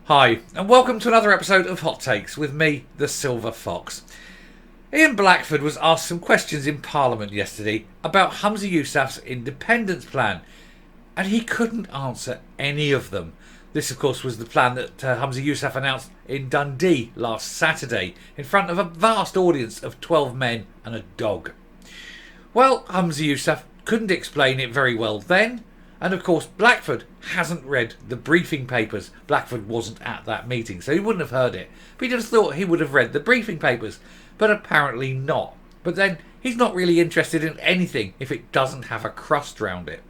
Hi, and welcome to another episode of Hot Takes with me, the Silver Fox. Ian Blackford was asked some questions in Parliament yesterday about Humza Yousaf's independence plan, and he couldn't answer any of them. This, of course, was the plan that Humza Yousaf announced in Dundee last Saturday in front of a vast audience of 12 men and a dog. Well, Humza Yousaf couldn't explain it very well then. And of course, Blackford hasn't read the briefing papers. Blackford wasn't at that meeting, so he wouldn't have heard it. But he just thought he would have read the briefing papers. But apparently not. But then he's not really interested in anything if it doesn't have a crust round it.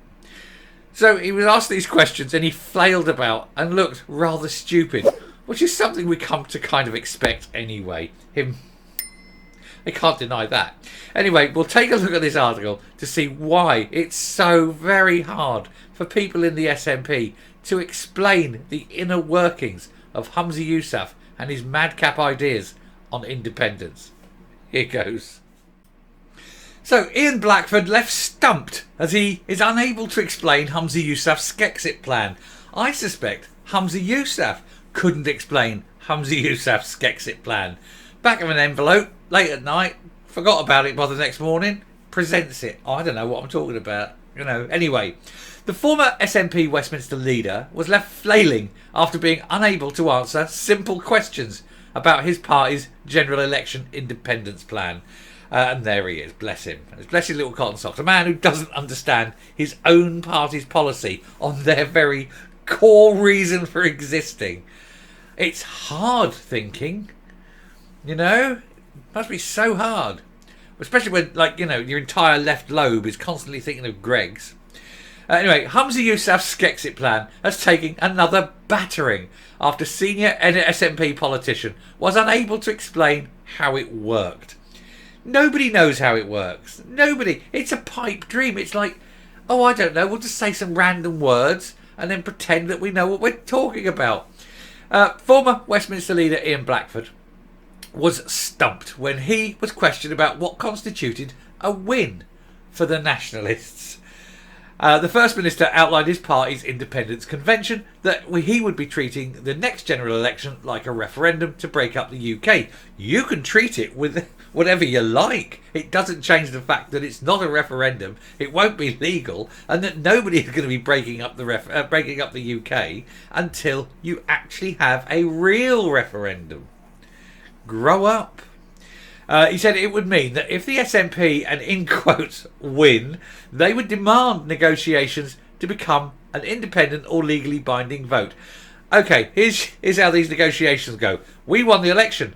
So he was asked these questions and he flailed about and looked rather stupid, which is something we come to kind of expect anyway. I can't deny that. Anyway, we'll take a look at this article to see why it's so very hard for people in the SNP to explain the inner workings of Humza Yousaf and his madcap ideas on independence. Here goes. So, Ian Blackford left stumped as he is unable to explain Humza Yousaf's Skexit plan. I suspect Humza Yousaf couldn't explain Humza Yousaf's Skexit plan. Back of an envelope, late at night, forgot about it by the next morning, presents it. I don't know what I'm talking about. Anyway, the former SNP Westminster leader was left flailing after being unable to answer simple questions about his party's general election independence plan. And there he is, bless him. Bless his little cotton socks. A man who doesn't understand his own party's policy on their very core reason for existing. It's hard thinking. Must be so hard. Especially when, your entire left lobe is constantly thinking of Greg's. Anyway, Humza Yousaf's Skexit plan has taken another battering after senior SNP politician was unable to explain how it worked. Nobody knows how it works. Nobody. It's a pipe dream. It's like, I don't know, we'll just say some random words and then pretend that we know what we're talking about. Former Westminster leader Ian Blackford was stumped when he was questioned about what constituted a win for the Nationalists. The First Minister outlined his party's independence convention that he would be treating the next general election like a referendum to break up the UK. You can treat it with whatever you like. It doesn't change the fact that it's not a referendum, it won't be legal, and that nobody is going to be breaking up the UK until you actually have a real referendum. Grow up. He said it would mean that if the SNP and in quotes win, they would demand negotiations to become an independent or legally binding vote. Okay, here's how these negotiations go. We won the election.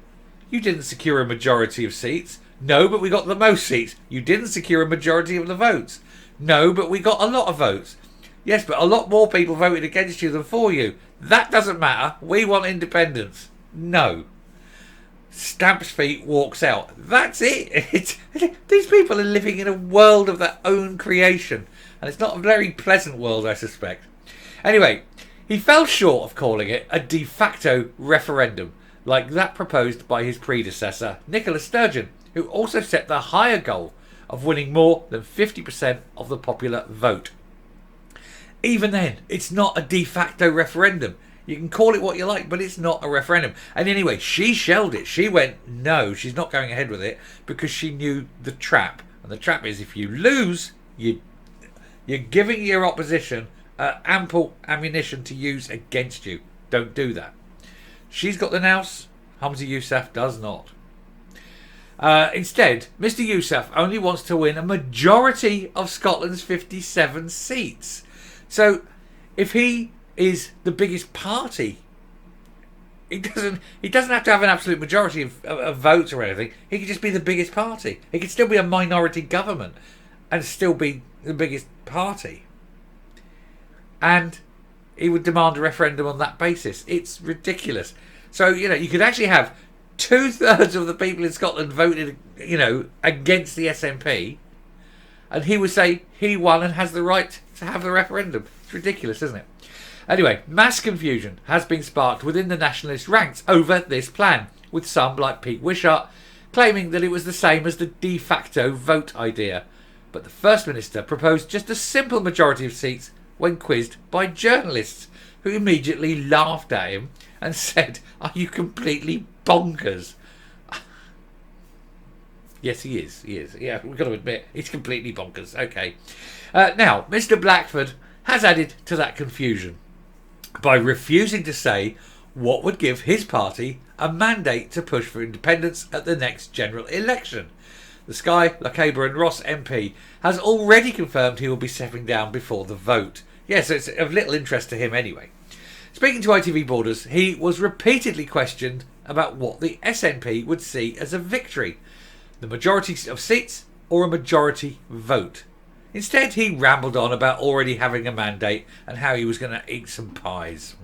You didn't secure a majority of seats. No, but we got the most seats. You didn't secure a majority of the votes. No, but we got a lot of votes. Yes, but a lot more people voted against you than for you. That doesn't matter. We want independence. No. Stamps feet, walks out. That's it. These people are living in a world of their own creation, and it's not a very pleasant world, I suspect. Anyway, he fell short of calling it a de facto referendum, like that proposed by his predecessor, Nicola Sturgeon, who also set the higher goal of winning more than 50% of the popular vote. Even then, it's not a de facto referendum. You can call it what you like, but it's not a referendum. And anyway, she shelled it. She went, no, she's not going ahead with it because she knew the trap. And the trap is if you lose, you're giving your opposition ample ammunition to use against you. Don't do that. She's got the nous. Humza Yousaf does not. Instead, Mr. Yousaf only wants to win a majority of Scotland's 57 seats. So if he is the biggest party, he doesn't have to have an absolute majority of votes or anything. He could just be the biggest party. He could still be a minority government and still be the biggest party, and he would demand a referendum on that basis. It's ridiculous. So you could actually have 2/3 of the people in Scotland voted against the SNP, and he would say he won and has the right to have the referendum. It's ridiculous, isn't it? Anyway, mass confusion has been sparked within the nationalist ranks over this plan, with some, like Pete Wishart, claiming that it was the same as the de facto vote idea. But the First Minister proposed just a simple majority of seats when quizzed by journalists, who immediately laughed at him and said, "Are you completely bonkers?" Yes, he is. He is. Yeah, we've got to admit, he's completely bonkers. Okay. Now, Mr. Blackford has added to that confusion by refusing to say what would give his party a mandate to push for independence at the next general election. The Skye, Lochaber and Ross MP has already confirmed he will be stepping down before the vote. Yes, it's of little interest to him anyway. Speaking to ITV Borders, he was repeatedly questioned about what the SNP would see as a victory. The majority of seats or a majority vote. Instead, he rambled on about already having a mandate and how he was going to eat some pies.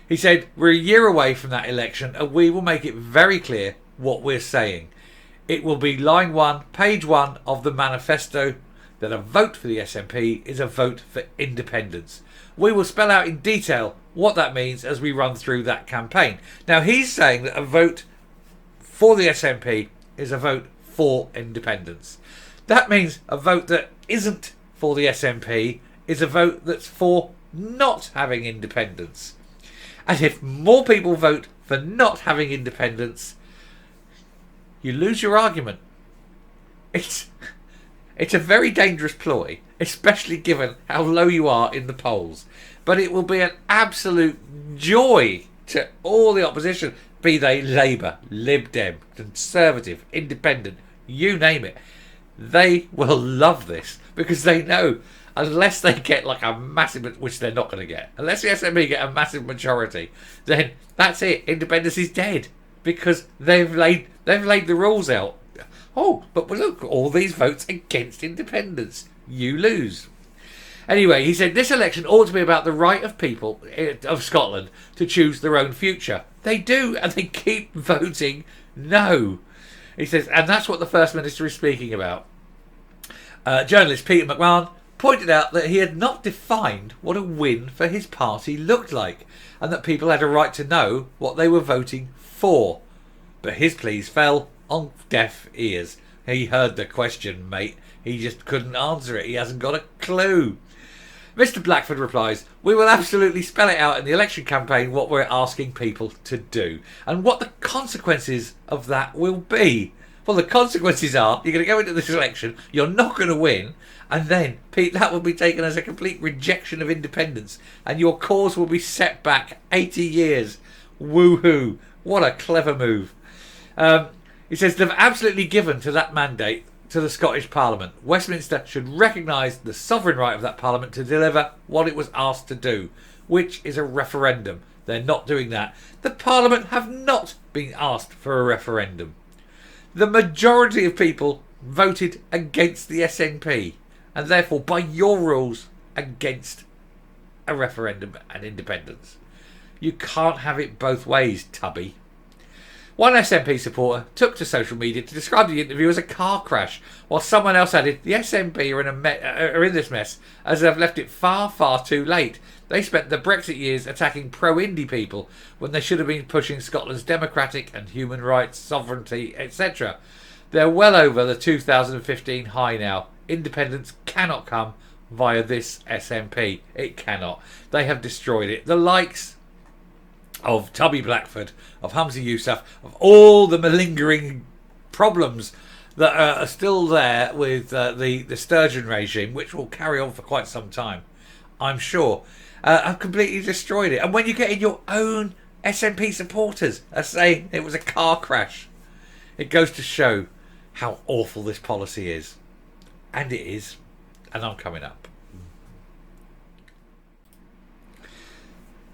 He said, "We're a year away from that election and we will make it very clear what we're saying. It will be line 1, page 1 of the manifesto that a vote for the SNP is a vote for independence. We will spell out in detail what that means as we run through that campaign." Now, he's saying that a vote for the SNP is a vote for independence. That means a vote that isn't for the SNP is a vote that's for not having independence. And if more people vote for not having independence, you lose your argument. It's a very dangerous ploy, especially given how low you are in the polls. But it will be an absolute joy to all the opposition, be they Labour, Lib Dem, Conservative, Independent, you name it. They will love this because they know unless they get like a massive, which they're not going to get, unless the SNP get a massive majority, then that's it. Independence is dead because they've laid the rules out. Oh, but look, all these votes against independence. You lose. Anyway, he said this election ought to be about the right of people of Scotland to choose their own future. They do, and they keep voting no. He says, and that's what the First Minister is speaking about. Journalist Peter McMahon pointed out that he had not defined what a win for his party looked like, and that people had a right to know what they were voting for. But his pleas fell on deaf ears. He heard the question, mate. He just couldn't answer it. He hasn't got a clue. Mr. Blackford replies, "We will absolutely spell it out in the election campaign what we're asking people to do and what the consequences of that will be." Well, the consequences are you're going to go into this election, you're not going to win, and then, Pete, that will be taken as a complete rejection of independence and your cause will be set back 80 years. Woohoo. What a clever move. He says they've absolutely given to that mandate to the Scottish Parliament. Westminster should recognise the sovereign right of that Parliament to deliver what it was asked to do, which is a referendum. They're not doing that. The Parliament have not been asked for a referendum. The majority of people voted against the SNP and therefore, by your rules, against a referendum and independence. You can't have it both ways, Tubby. One SNP supporter took to social media to describe the interview as a car crash, while someone else added, the SNP are in this mess as they've left it far, far too late. They spent the Brexit years attacking pro-Indy people when they should have been pushing Scotland's democratic and human rights, sovereignty, etc. They're well over the 2015 high now. Independence cannot come via this SNP. It cannot. They have destroyed it. The likes of Tubby Blackford, of Humza Yousaf, of all the malingering problems that are still there with the Sturgeon regime, which will carry on for quite some time, I'm sure, have completely destroyed it. And when you get in your own SNP supporters are saying it was a car crash, it goes to show how awful this policy is. And it is. And I'm coming up.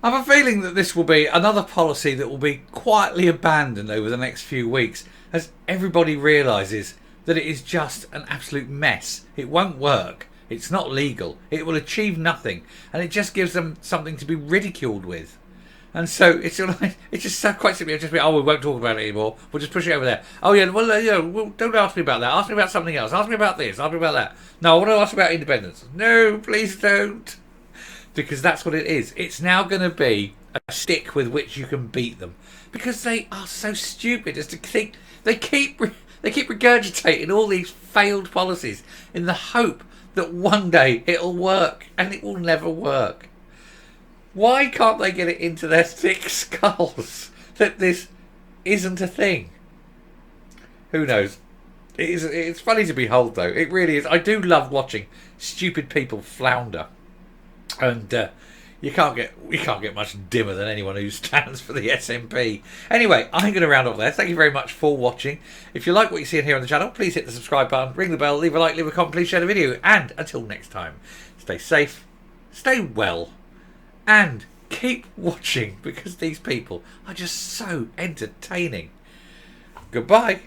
I have a feeling that this will be another policy that will be quietly abandoned over the next few weeks as everybody realises that it is just an absolute mess. It won't work. It's not legal. It will achieve nothing. And it just gives them something to be ridiculed with. And so it's just so quite simply just be, oh, we won't talk about it anymore. We'll just push it over there. Oh yeah, well, don't ask me about that. Ask me about something else. Ask me about this. Ask me about that. No, I want to ask about independence. No, please don't. Because that's what it is. It's now going to be a stick with which you can beat them. Because they are so stupid as to think they keep regurgitating all these failed policies in the hope that one day it'll work, and it will never work. Why can't they get it into their thick skulls that this isn't a thing? Who knows? It's funny to behold, though. It really is. I do love watching stupid people flounder, and you can't get much dimmer than anyone who stands for the SNP. Anyway, I'm going to round off there. Thank you very much for watching. If you like what you see here on the channel, please hit the subscribe button, ring the bell, leave a like, leave a comment, please share the video, and until next time, stay safe, stay well, and keep watching, because these people are just so entertaining. Goodbye.